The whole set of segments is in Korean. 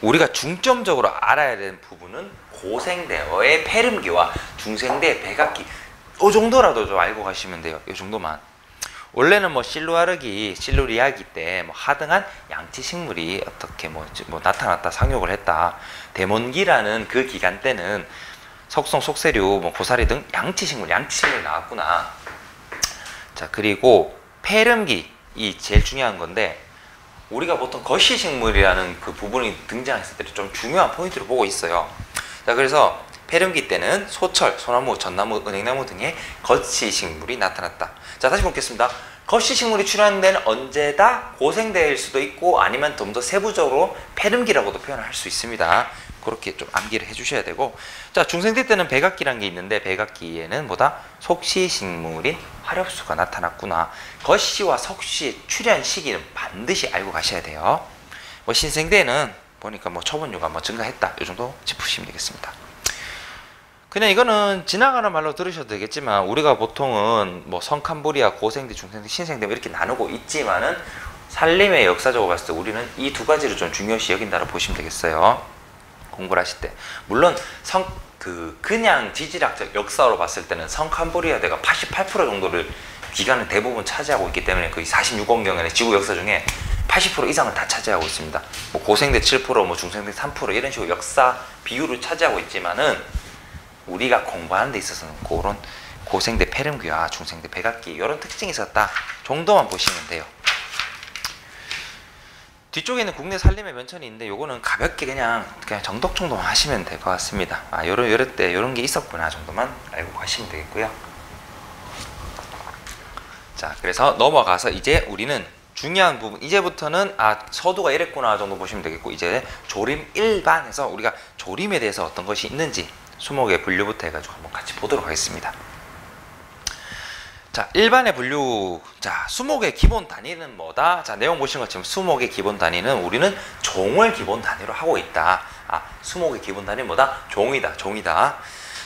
우리가 중점적으로 알아야 되는 부분은 고생대어의 페름기와 중생대의 백악기, 이 정도라도 좀 알고 가시면 돼요. 이 정도만. 원래는 뭐 실루아르기, 실루리아기 때 뭐 하등한 양치식물이 어떻게 뭐 나타났다, 상륙을 했다. 대몬기라는 그 기간 때는 석송, 속세류, 뭐 고사리 등 양치식물이 나왔구나. 자, 그리고 페름기, 이 제일 중요한 건데, 우리가 보통 거시식물이라는 그 부분이 등장했을 때 좀 중요한 포인트를 보고 있어요. 자, 그래서 페름기 때는 소철, 소나무, 전나무, 은행나무 등의 거시식물이 나타났다. 자, 다시 보겠습니다. 거시식물이 출현한 데는 언제다? 고생대일 수도 있고 아니면 좀 더 세부적으로 페름기라고도 표현을 할 수 있습니다. 그렇게 좀 암기를 해주셔야 되고, 자, 중생대 때는 백악기라는 게 있는데, 백악기에는 뭐다? 속시식물인 화렵수가 나타났구나. 거시와 석시의 출현 시기는 반드시 알고 가셔야 돼요. 뭐 신생대는 보니까 뭐 초본류가 뭐 증가했다, 이 정도 짚으시면 되겠습니다. 그냥 이거는 지나가는 말로 들으셔도 되겠지만, 우리가 보통은 뭐 성캄보리아, 고생대, 중생대, 신생대 이렇게 나누고 있지만은 산림의 역사적으로 봤을 때 우리는 이 두 가지를 좀 중요시 여긴다고 보시면 되겠어요. 공부를 하실 때. 물론 그냥 지질학적 역사로 봤을 때는 성캄보리아대가 88% 정도를 기간을 대부분 차지하고 있기 때문에 거의 46억년의 지구 역사 중에 80% 이상을 다 차지하고 있습니다. 뭐 고생대 7%, 뭐 중생대 3% 이런 식으로 역사 비율을 차지하고 있지만은 우리가 공부하는 데 있어서는 그런 고생대 페름기와 중생대 백악기 이런 특징이 있었다 정도만 보시면 돼요. 뒤쪽에 있는 국내 산림의 면천이 있는데, 요거는 가볍게 그냥 정독 정도만 하시면 될 것 같습니다. 아, 요럴 때 요런 게 있었구나 정도만 알고 가시면 되겠고요. 자, 그래서 넘어가서 이제 우리는 중요한 부분, 이제부터는 서두가 이랬구나 정도 보시면 되겠고, 이제 조림 1반에서 우리가 조림에 대해서 어떤 것이 있는지 수목의 분류부터 해가지고 한번 같이 보도록 하겠습니다. 자, 일반의 분류. 자, 수목의 기본 단위는 뭐다? 자, 내용 보시는 것처럼 수목의 기본 단위는 우리는 종을 기본 단위로 하고 있다. 수목의 기본 단위는 뭐다? 종이다.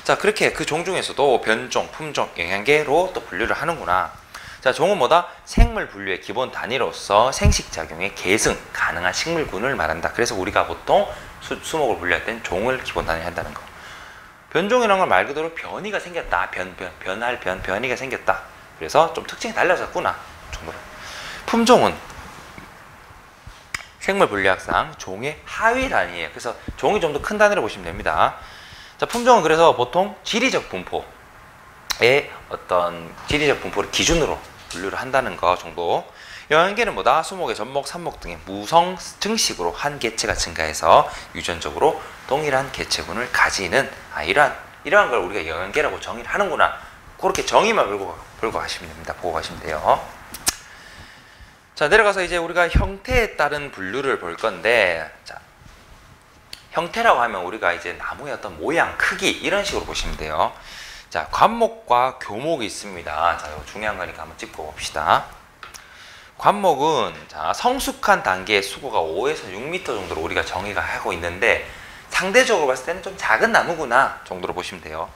자, 그렇게 그 종 중에서도 변종, 품종, 영양계로 또 분류를 하는구나. 자, 종은 뭐다? 생물 분류의 기본 단위로서 생식작용의 계승 가능한 식물군을 말한다. 그래서 우리가 보통 수목을 분류할 때는 종을 기본 단위로 한다는 거. 변종이라는 걸 말 그대로 변이가 생겼다. 변이가 생겼다. 그래서 좀 특징이 달라졌구나 정도로. 품종은 생물 분류학상 종의 하위 단위예요. 그래서 종이 좀 더 큰 단위로 보시면 됩니다. 자, 품종은 그래서 보통 지리적 분포의 어떤 지리적 분포를 기준으로 분류를 한다는 거 정도. 영양계는 뭐다? 수목의 전목, 삽목 등의 무성 증식으로 한 개체가 증가해서 유전적으로 동일한 개체군을 가지는 이러한 걸 우리가 영양계라고 정의를 하는구나. 그렇게 정의만 보고 가시면 됩니다. 보고 가시면 돼요. 자, 내려가서 이제 우리가 형태에 따른 분류를 볼 건데, 자, 형태라고 하면 우리가 이제 나무의 어떤 모양, 크기 이런 식으로 보시면 돼요. 자, 관목과 교목이 있습니다. 자, 이거 중요한 거니까 한번 짚고 봅시다. 관목은 자, 성숙한 단계의 수고가 5에서 6m 정도로 우리가 정의가 하고 있는데, 상대적으로 봤을 때는 좀 작은 나무구나 정도로 보시면 돼요.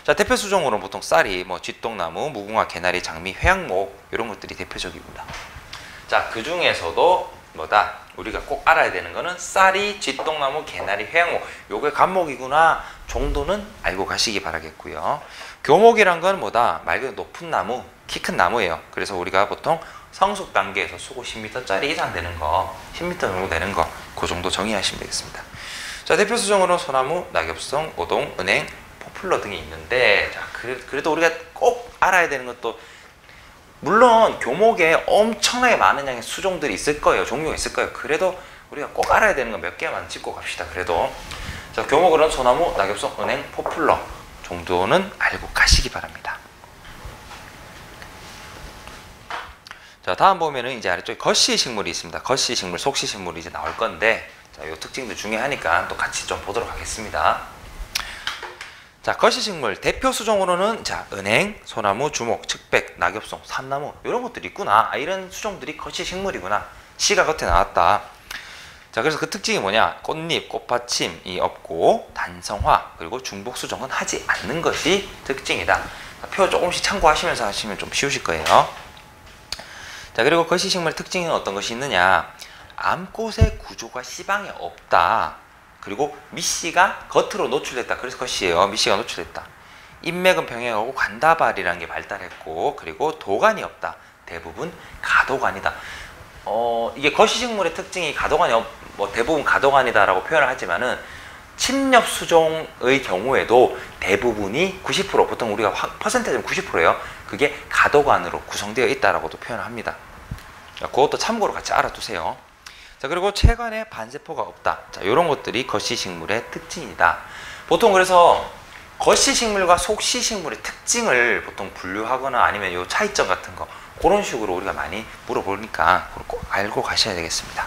자, 대표 수종으로는 보통 쌀이, 뭐 쥐똥나무, 무궁화, 개나리, 장미, 회양목 이런 것들이 대표적입니다. 자, 그 중에서도 뭐다? 우리가 꼭 알아야 되는 거는 쌀이, 쥐똥나무, 개나리, 회양목, 요게 관목이구나 정도는 알고 가시기 바라겠고요. 교목이란 건 뭐다? 말 그대로 높은 나무, 키 큰 나무예요. 그래서 우리가 보통 성숙 단계에서 수고 10m짜리 이상 되는 거, 10m 정도 되는 거, 그 정도 정의하시면 되겠습니다. 자, 대표 수종으로는 소나무, 낙엽송, 오동, 은행, 포플러 등이 있는데, 자, 그래도 우리가 꼭 알아야 되는 것도, 물론 교목에 엄청나게 많은 양의 수종들이 있을 거예요. 종류가 있을 거예요. 그래도 우리가 꼭 알아야 되는 건 몇 개만 짚고 갑시다. 그래도 자, 교목으로는 소나무, 낙엽송, 은행, 포플러 정도는 알고 가시기 바랍니다. 자, 다음 보면은 이제 아래쪽에 거시식물이 있습니다. 거시식물, 속시식물이 이제 나올 건데, 자, 이 특징도 중요하니까 또 같이 좀 보도록 하겠습니다. 자, 거시식물 대표 수종으로는 자, 은행, 소나무, 주목, 측백, 낙엽송, 삼나무 이런 것들이 있구나. 이런 수종들이 거시식물이구나. 시가 겉에 나왔다. 자, 그래서 그 특징이 뭐냐? 꽃잎, 꽃받침이 없고 단성화, 그리고 중복 수종은 하지 않는 것이 특징이다. 자, 표 조금씩 참고하시면서 하시면 좀 쉬우실 거예요. 자, 그리고 거시식물의 특징은 어떤 것이 있느냐? 암꽃의 구조가 시방에 없다. 그리고 밑씨가 겉으로 노출됐다. 그래서 겉이에요. 밑씨가 노출됐다. 인맥은 평행하고 관다발이라는 게 발달했고, 그리고 도관이 없다. 대부분 가도관이다. 이게 거시식물의 특징이 뭐 대부분 가도관이다라고 표현을 하지만은 침엽수종의 경우에도 대부분이 90%, 보통 우리가 퍼센테이지는 90%예요. 그게 가도관으로 구성되어 있다라고도 표현을 합니다. 그것도 참고로 같이 알아두세요. 자, 그리고 체관에 반세포가 없다. 자, 이런 것들이 거시식물의 특징이다. 보통 그래서 거시식물과 속시식물의 특징을 보통 분류하거나 아니면 요 차이점 같은 거 그런 식으로 우리가 많이 물어보니까 꼭 알고 가셔야 되겠습니다.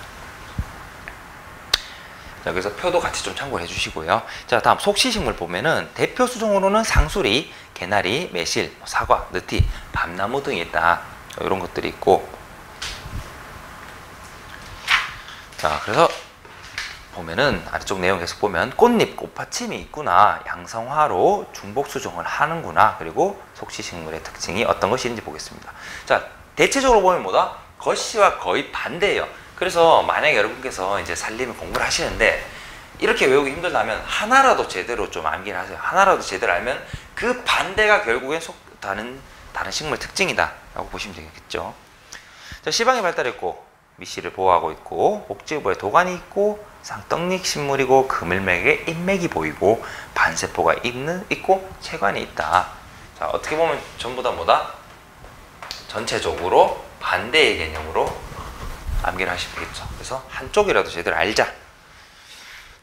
자, 그래서 표도 같이 좀 참고를 해주시고요. 자, 다음 속시식물 보면은 대표 수종으로는 상수리, 개나리, 매실, 사과, 느티, 밤나무 등이 있다. 이런 것들이 있고, 자, 그래서 보면은 아래쪽 내용 계속 보면 꽃잎, 꽃받침이 있구나. 양성화로 중복 수종을 하는구나. 그리고 속시식물의 특징이 어떤 것이 있는지 보겠습니다. 자, 대체적으로 보면 뭐다? 거시와 거의 반대예요. 그래서 만약에 여러분께서 이제 살림을 공부를 하시는데 이렇게 외우기 힘들다면 하나라도 제대로 좀 암기를 하세요. 하나라도 제대로 알면 그 반대가 결국엔 다른 식물 특징이다 라고 보시면 되겠죠. 자, 시방이 발달했고 밑씨를 보호하고 있고 목지부에 도관이 있고 쌍떡잎 식물이고 그물맥에 인맥이 보이고 반세포가 있고 체관이 있다. 자, 어떻게 보면 전부 다 뭐다? 전체적으로 반대의 개념으로 암기를 하시면 되겠죠. 그래서 한쪽이라도 제대로 알자.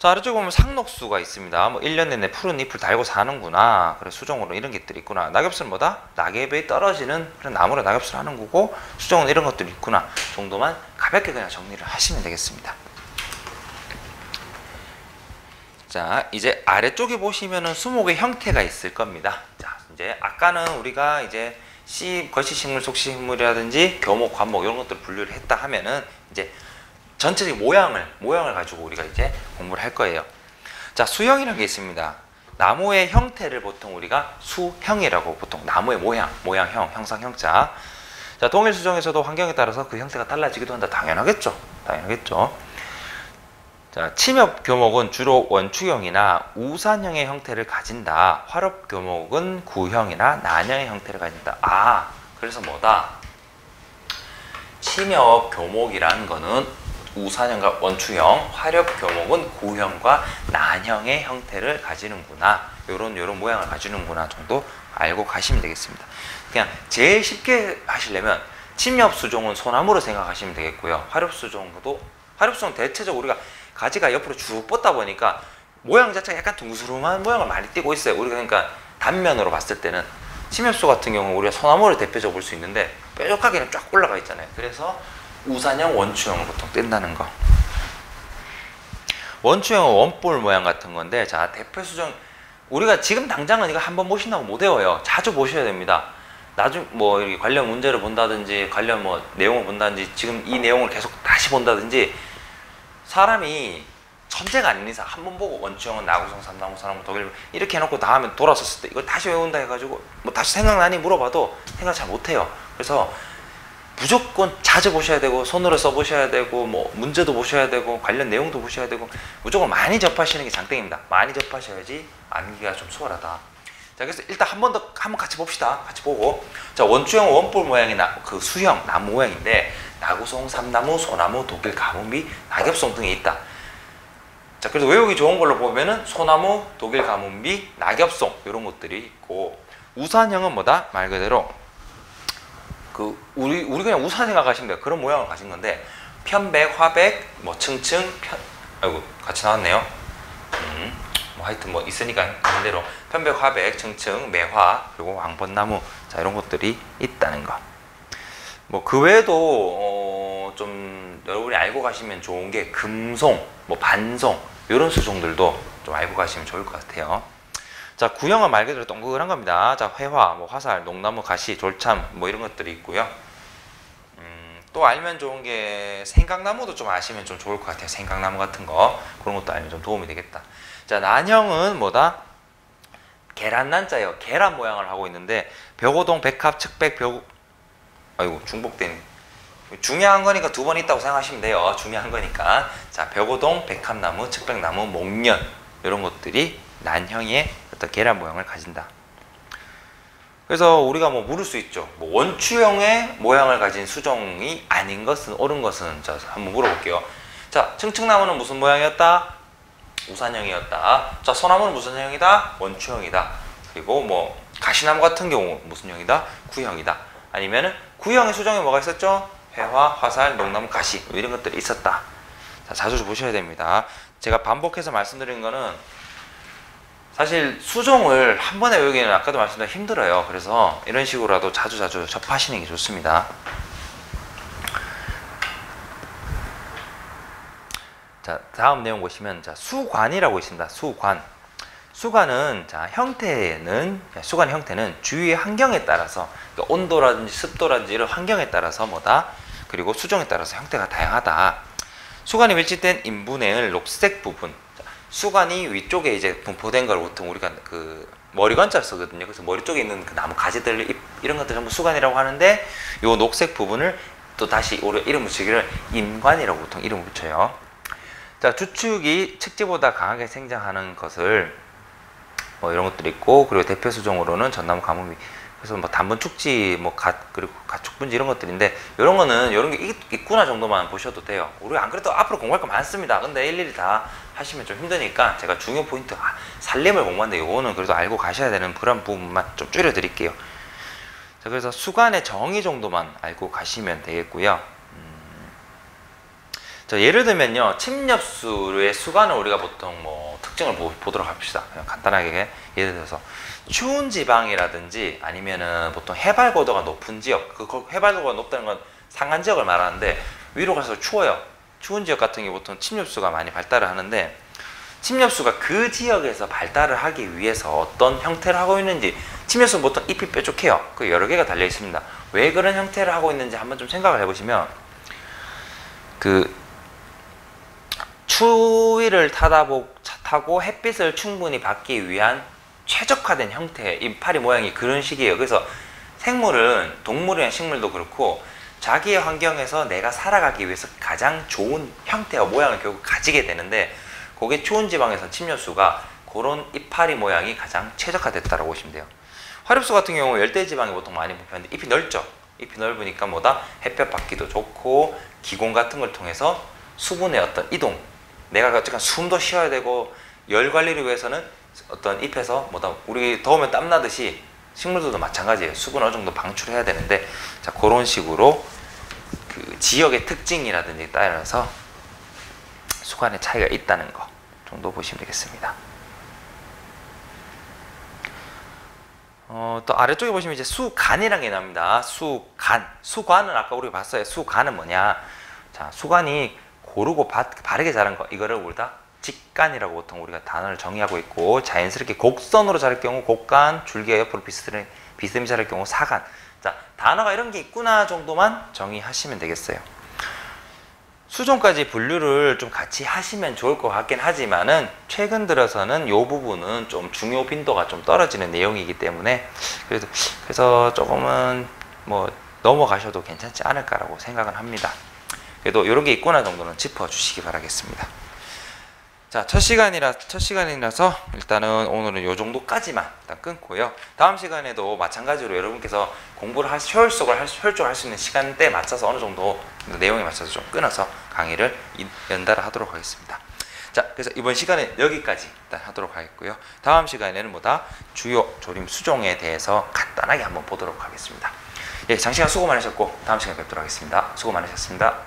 자, 아래쪽에 보면 상록수가 있습니다. 뭐 1년 내내 푸른 잎을 달고 사는구나. 그래, 수종으로 이런 것들이 있구나. 낙엽수는 뭐다? 낙엽에 떨어지는 그런 나무로 낙엽수를 하는 거고, 수종은 이런 것들이 있구나 정도만 가볍게 그냥 정리를 하시면 되겠습니다. 자, 이제 아래쪽에 보시면은 수목의 형태가 있을 겁니다. 자, 이제 아까는 우리가 이제 거시식물, 속시식물이라든지 교목, 관목 이런 것들을 분류를 했다 하면은 이제 전체적인 모양을 가지고 우리가 이제 공부를 할 거예요. 자, 수형이라는 게 있습니다. 나무의 형태를 보통 우리가 수형이라고, 보통 나무의 모양형, 형상, 형자. 자, 동일 수종에서도 환경에 따라서 그 형태가 달라지기도 한다. 당연하겠죠. 자, 침엽교목은 주로 원추형이나 우산형의 형태를 가진다. 화렵교목은 구형이나 난형의 형태를 가진다. 아, 그래서 뭐다? 침엽교목이라는 거는 우산형과 원추형, 화렵교목은 구형과 난형의 형태를 가지는구나. 요런 모양을 가지는구나 정도 알고 가시면 되겠습니다. 그냥 제일 쉽게 하시려면 침엽수종은 소나무로 생각하시면 되겠고요. 화렵수종은 대체적으로 우리가 가지가 옆으로 쭉 뻗다 보니까 모양 자체가 약간 둥그스름한 모양을 많이 띠고 있어요. 우리가 그러니까 단면으로 봤을 때는 침엽수 같은 경우는 우리가 소나무를 대표적으로 볼 수 있는데 뾰족하게는 쫙 올라가 있잖아요. 그래서 우산형, 원추형을 보통 뗀다는 거. 원추형은 원볼 모양 같은 건데, 자, 대표 수종 우리가 지금 당장은 이거 한번 보신다고 못 외워요. 자주 보셔야 됩니다. 나중 뭐 이렇게 관련 문제를 본다든지 관련 뭐 내용을 본다든지 지금 이 내용을 계속 다시 본다든지, 사람이 천재가 아닌 이상 한 번 보고 원추형은 나구성, 삼나무, 소나무, 독일 이렇게 해놓고 다음에 돌아섰을 때 이걸 다시 외운다 해가지고 뭐 다시 생각나니 물어봐도 생각 잘 못해요. 그래서 무조건 자주 보셔야 되고 손으로 써보셔야 되고 뭐 문제도 보셔야 되고 관련 내용도 보셔야 되고 무조건 많이 접하시는 게 장땡입니다. 많이 접하셔야지 암기가 좀 수월하다. 자, 그래서 일단 한번 같이 봅시다. 같이 보고, 자, 원추형 원볼 모양이 그 수형 나무 모양인데 나구송, 삼나무, 소나무, 독일 가뭄비, 낙엽송 등이 있다. 자, 그래서 외우기 좋은 걸로 보면은 소나무, 독일 가뭄비, 낙엽송 이런 것들이 있고, 우산형은 뭐다? 말 그대로 우리 그냥 우산 생각하시면 돼요. 그런 모양을 가진 건데 편백, 화백, 뭐 층층, 아이고 같이 나왔네요. 뭐 하여튼 뭐 있으니까 반대로 편백, 화백, 층층, 매화, 그리고 왕벚나무, 자, 이런 것들이 있다는 거. 뭐 그 외에도 좀 여러분이 알고 가시면 좋은 게 금송, 뭐 반송 이런 수종들도 좀 알고 가시면 좋을 것 같아요. 자, 구형은 말 그대로 동그란 겁니다. 자, 회화, 뭐 화살, 녹나무, 가시, 졸참 뭐 이런 것들이 있고요. 또 알면 좋은 게 생강나무도 좀 아시면 좀 좋을 것 같아요. 생강나무 같은 거 그런 것도 알면 좀 도움이 되겠다. 자, 난형은 뭐다? 계란난자예요. 계란 모양을 하고 있는데 벽오동, 백합, 측백, 아이고 중복된 중요한 거니까 두 번 있다고 생각하시면 돼요. 중요한 거니까. 자, 벽오동, 백합나무, 측백나무, 목련 이런 것들이 난형의 어떤 계란 모양을 가진다. 그래서 우리가 뭐 물을 수 있죠. 뭐 원추형의 모양을 가진 수종이 아닌 것은 옳은 것은 자 한번 물어볼게요. 자, 층층나무는 무슨 모양이었다? 우산형이었다. 자, 소나무는 무슨 형이다? 원추형이다. 그리고 뭐 가시나무 같은 경우 무슨 형이다? 구형이다. 아니면은 구형의 수종에 뭐가 있었죠? 회화, 화살, 농나무, 가시 이런 것들이 있었다. 자, 자주 보셔야 됩니다. 제가 반복해서 말씀드린 거는 사실 수종을 한 번에 외우기는 아까도 말씀드린 힘들어요. 그래서 이런 식으로라도 자주 접하시는 게 좋습니다. 자, 다음 내용 보시면 자, 수관이라고 있습니다. 수관. 수관은 자, 수관의 형태는 주위의 환경에 따라서 그러니까 온도라든지 습도라든지 이런 환경에 따라서 뭐다? 그리고 수종에 따라서 형태가 다양하다. 수관이 밀집된 인분해의 녹색 부분. 수관이 위쪽에 이제 분포된 걸 보통 우리가 그 머리관자를 쓰거든요. 그래서 머리 쪽에 있는 그 나무 가지들, 잎 이런 것들 전부 수관이라고 하는데 요 녹색 부분을 또 다시 우리가 이름 붙이기를 인관이라고 보통 이름 붙여요. 자, 주축이 측지보다 강하게 생장하는 것을 뭐 이런 것들이 있고, 그리고 대표 수종으로는 전나무 가뭄이, 그래서 뭐 단분 축지, 뭐 그리고 가축분지 이런 것들인데, 이런 거는 이런 게 있구나 정도만 보셔도 돼요. 우리 안 그래도 앞으로 공부할 거 많습니다. 근데 일일이 다 하시면 좀 힘드니까 제가 중요 포인트 살림을 공부하는데 요거는 그래도 알고 가셔야 되는 그런 부분만 좀 줄여 드릴게요. 자, 그래서 수관의 정의 정도만 알고 가시면 되겠고요. 자, 예를 들면요, 침엽수의 수관을 우리가 보통 뭐 특징을 보도록 합시다. 그냥 간단하게 예를 들어서 추운 지방이라든지 아니면은 보통 해발 고도가 높은 지역, 그 해발 고도가 높다는 건 상한 지역을 말하는데 위로 가서 추워요. 추운 지역 같은 경우 보통 침엽수가 많이 발달을 하는데, 침엽수가 그 지역에서 발달을 하기 위해서 어떤 형태를 하고 있는지, 침엽수는 보통 잎이 뾰족해요. 그 여러 개가 달려 있습니다. 왜 그런 형태를 하고 있는지 한번 좀 생각을 해보시면, 그 추위를 타고 햇빛을 충분히 받기 위한 최적화된 형태의 이파리 모양이 그런 식이에요. 그래서 생물은, 동물이나 식물도 그렇고 자기의 환경에서 내가 살아가기 위해서 가장 좋은 형태와 모양을 결국 가지게 되는데, 그게 추운 지방에서 침엽수가 그런 이파리 모양이 가장 최적화됐다고 보시면 돼요. 화렵수 같은 경우 열대지방에 보통 많이 보이는데 잎이 넓죠. 잎이 넓으니까 뭐다? 햇볕 받기도 좋고 기공 같은 걸 통해서 수분의 어떤 이동, 내가 어쨌든 숨도 쉬어야 되고 열 관리를 위해서는 어떤 잎에서 뭐다, 우리 더우면 땀 나듯이 식물들도 마찬가지예요. 수분 어느 정도 방출해야 되는데, 자, 그런 식으로 그 지역의 특징이라든지 따라서 수관의 차이가 있다는 거 정도 보시면 되겠습니다. 또 아래쪽에 보시면 이제 수간이라는 게 나옵니다. 수관은 아까 우리가 봤어요. 수간은 뭐냐? 자, 수관이 고르고 바르게 자란 거, 이거를 우리가 직간이라고 보통 우리가 단어를 정의하고 있고, 자연스럽게 곡선으로 자랄 경우 곡간, 줄기가 옆으로 비스듬히 자랄 경우 사간. 자, 단어가 이런 게 있구나 정도만 정의하시면 되겠어요. 수종까지 분류를 좀 같이 하시면 좋을 것 같긴 하지만은 최근 들어서는 이 부분은 좀 중요 빈도가 좀 떨어지는 내용이기 때문에 그래서 조금은 뭐 넘어가셔도 괜찮지 않을까라고 생각은 합니다. 그래도 이런 게 있구나 정도는 짚어주시기 바라겠습니다. 자, 첫 시간이라서 일단은 오늘은 이 정도까지만 일단 끊고요. 다음 시간에도 마찬가지로 여러분께서 공부를 효율적으로 할 수 있는 시간대에 맞춰서 어느 정도 내용에 맞춰서 좀 끊어서 강의를 연달아 하도록 하겠습니다. 자, 그래서 이번 시간에 여기까지 일단 하도록 하겠고요. 다음 시간에는 뭐다? 주요 조림 수종에 대해서 간단하게 한번 보도록 하겠습니다. 예, 장시간 수고 많으셨고 다음 시간에 뵙도록 하겠습니다. 수고 많으셨습니다.